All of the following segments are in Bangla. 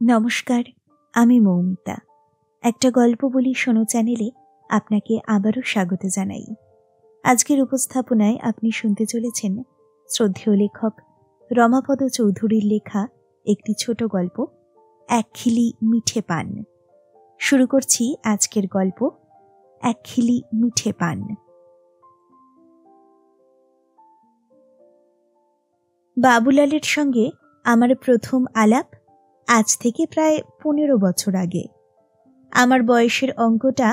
নমস্কার, আমি মৌমিতা। একটা গল্প বলি শোনো চ্যানেলে আপনাকে আবারও স্বাগত জানাই। আজকের উপস্থাপনায় আপনি শুনতে চলেছেন শ্রদ্ধেয় লেখক রমাপদ চৌধুরীর লেখা একটি ছোট গল্প, একখিলি মিঠে পান। শুরু করছি আজকের গল্প, একখিলি মিঠে পান। বাবুলালের সঙ্গে আমার প্রথম আলাপ আজ থেকে প্রায় 15 বছর আগে। আমার বয়সের অঙ্কটা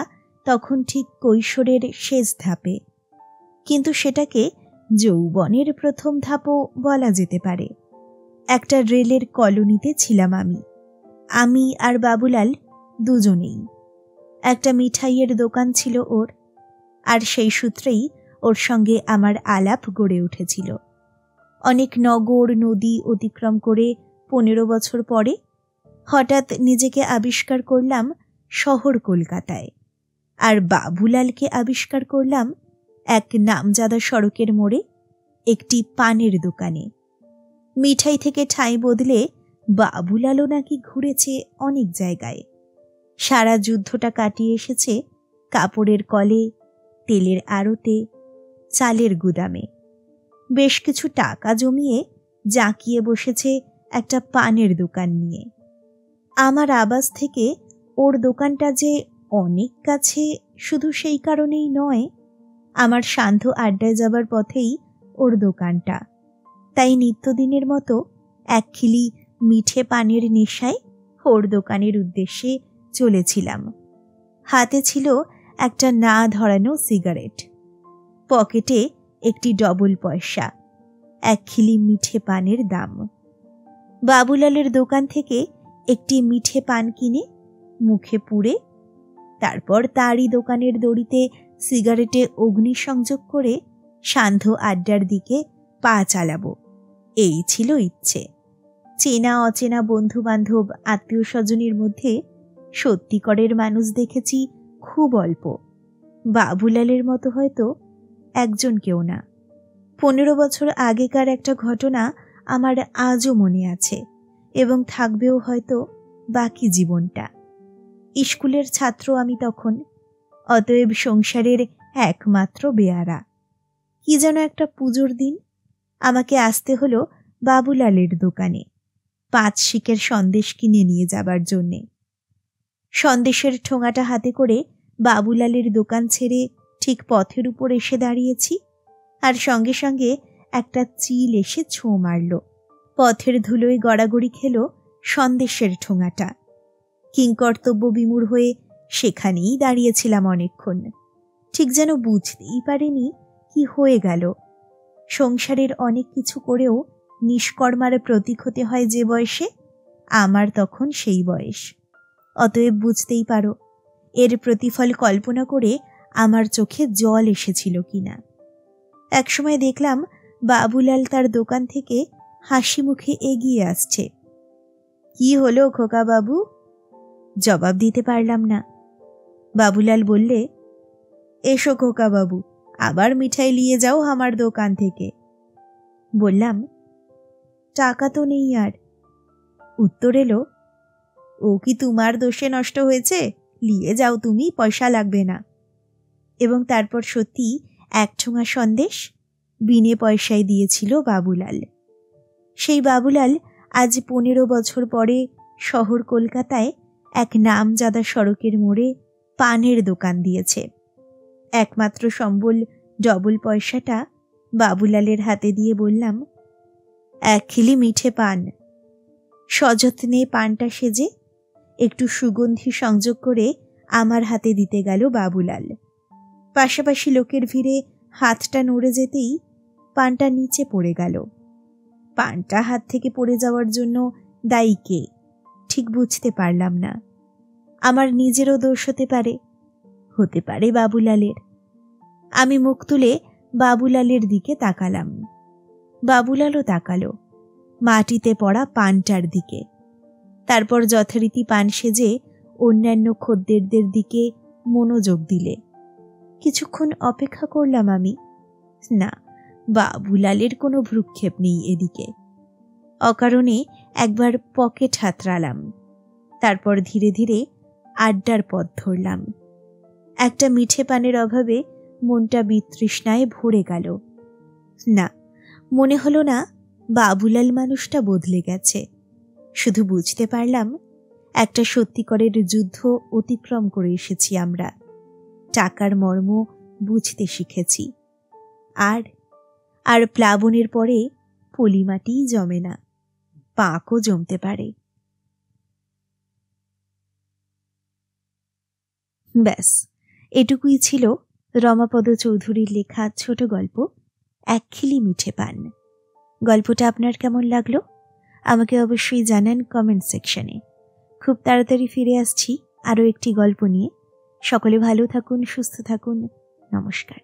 তখন ঠিক কৈশোরের শেষ ধাপে, কিন্তু সেটাকে যৌবনের প্রথম ধাপও বলা যেতে পারে। একটা রেলের কলোনিতে ছিলাম আমি আর বাবুলাল দুজনেই। একটা মিঠাইয়ের দোকান ছিল ওর, আর সেই সূত্রেই ওর সঙ্গে আমার আলাপ গড়ে উঠেছিল। অনেক নগর নদী অতিক্রম করে 15 বছর পরে হঠাৎ নিজেকে আবিষ্কার করলাম শহর কলকাতায়, আর বাবুলালকে আবিষ্কার করলাম এক নামজাদা সড়কের মোড়ে একটি পানের দোকানে। মিঠাই থেকে ঠাঁই বদলে বাবুলালও নাকি ঘুরেছে অনেক জায়গায়। সারা যুদ্ধটা কাটিয়ে এসেছে কাপড়ের কলে, তেলের আড়তে, চালের গুদামে। বেশ কিছু টাকা জমিয়ে জাঁকিয়ে বসেছে একটা পানের দোকান নিয়ে। আমার আবাস থেকে ওর দোকানটা যে অনেক কাছে শুধু সেই কারণেই নয়, আমার সান্ধ্য আড্ডায় যাবার পথেই ওর দোকানটা। তাই নিত্যদিনের মতো একখিলি মিঠে পানের নেশায় ওর দোকানের উদ্দেশ্যে চলেছিলাম। হাতে ছিল একটা না ধরানো সিগারেট, পকেটে একটি ডবল পয়সা, একখিলি মিঠে পানের দাম। বাবুলালের দোকান থেকে একটি মিঠে পান কিনে মুখে পুড়ে, তারপর তারই দোকানের দড়িতে সিগারেটে অগ্নিসংযোগ করে সান্ধ্য আড্ডার দিকে পা চালাবো, এই ছিল ইচ্ছে। চেনা অচেনা বন্ধু বান্ধব আত্মীয় স্বজনের মধ্যে সত্যিকরের মানুষ দেখেছি খুব অল্প। বাবুলালের মতো হয়তো একজন কেউ না। 15 বছর আগেকার একটা ঘটনা আমার আজও মনে আছে এবং থাকবেও হয়তো বাকি জীবনটা। স্কুলের ছাত্র আমি তখন, অতএব সংসারের একমাত্র বেয়ারা। কি যেন একটা পুজোর দিন আমাকে আসতে হলো বাবুলালের দোকানে 5 শিকের সন্দেশ কিনে নিয়ে যাবার জন্যে। সন্দেশের ঠোঙাটা হাতে করে বাবুলালের দোকান ছেড়ে ঠিক পথের উপর এসে দাঁড়িয়েছি, আর সঙ্গে সঙ্গে একটা চিল এসে ছোঁ মারল। পথের ধুলোয় গড়াগড়ি খেল সন্দেশের ঠোঙাটা। কিংকর্তব্য বিমূঢ় হয়ে সেখানেই দাঁড়িয়েছিলাম অনেকক্ষণ। ঠিক যেন বুঝতেই পারিনি কি হয়ে গেল। সংসারের অনেক কিছু করেও নিষ্কর্মার প্রতীক হতে হয় যে বয়সে, আমার তখন সেই বয়স। অতএব বুঝতেই পারো এর প্রতিফল কল্পনা করে আমার চোখে জল এসেছিল কিনা। একসময় দেখলাম বাবুলাল তার দোকান থেকে হাসি মুখে এগিয়ে আসছে। কি হলো খোকা বাবু? জবাব দিতে পারলাম না। বাবুলাল বললে, এসো খোকা বাবু, আবার মিঠাই নিয়ে যাও আমার দোকান থেকে। বললাম, টাকা তো নেই আর। উত্তর এলো, ও কি তোমার দোষে নষ্ট হয়েছে? নিয়ে যাও তুমি, পয়সা লাগবে না। এবং তারপর সত্যি 1 ঠোঙা সন্দেশ বিনে পয়সায় দিয়েছিল বাবুলাল। সেই বাবুলাল আজ 15 বছর পরে শহর কলকাতায় এক নামজাদা সড়কের মোড়ে পানের দোকান দিয়েছে। একমাত্র সম্বল ডবল পয়সাটা বাবুলালের হাতে দিয়ে বললাম, একখিলি মিঠে পান। সযত্নে পানটা সেজে একটু সুগন্ধি সংযোগ করে আমার হাতে দিতে গেল বাবুলাল। পাশাপাশি লোকের ভিড়ে হাতটা নড়ে যেতেই পানটা নিচে পড়ে গেল। পানটা হাত থেকে পড়ে যাওয়ার জন্য দায়ী কে ঠিক বুঝতে পারলাম না। আমার নিজেরও দোষ হতে পারে বাবুলালের। আমি মুখ তুলে বাবুলালের দিকে তাকালাম। বাবুলালও তাকালো মাটিতে পড়া পানটার দিকে। তারপর যথারীতি পান সেজে অন্যান্য খদ্দেরদের দিকে মনোযোগ দিলে। কিছুক্ষণ অপেক্ষা করলাম আমি। না, বাবুলালের কোনো ভ্রুক্ষেপ নেই এদিকে। অকারণে একবার পকেট হাতড়ালাম। তারপর ধীরে ধীরে আড্ডার পথ ধরলাম। একটা মিঠে পানের অভাবে মনটা বিতৃষ্ণায় ভরে গেল। না, মনে হলো না বাবুলাল মানুষটা বদলে গেছে। শুধু বুঝতে পারলাম একটা সত্যিকারের যুদ্ধ অতিক্রম করে এসেছি আমরা। টাকার মর্ম বুঝতে শিখেছি। আর আর প্লাবনের পরে পলিমাটিই জমে না, পাঁকও জমতে পারে। ব্যাস, এটুকুই ছিল রমাপদ চৌধুরীর লেখা ছোট গল্প একখিলি মিঠে পান। গল্পটা আপনার কেমন লাগলো আমাকে অবশ্যই জানান কমেন্ট সেকশনে। খুব তাড়াতাড়ি ফিরে আসছি আরও একটি গল্প নিয়ে। সকলে ভালো থাকুন, সুস্থ থাকুন। নমস্কার।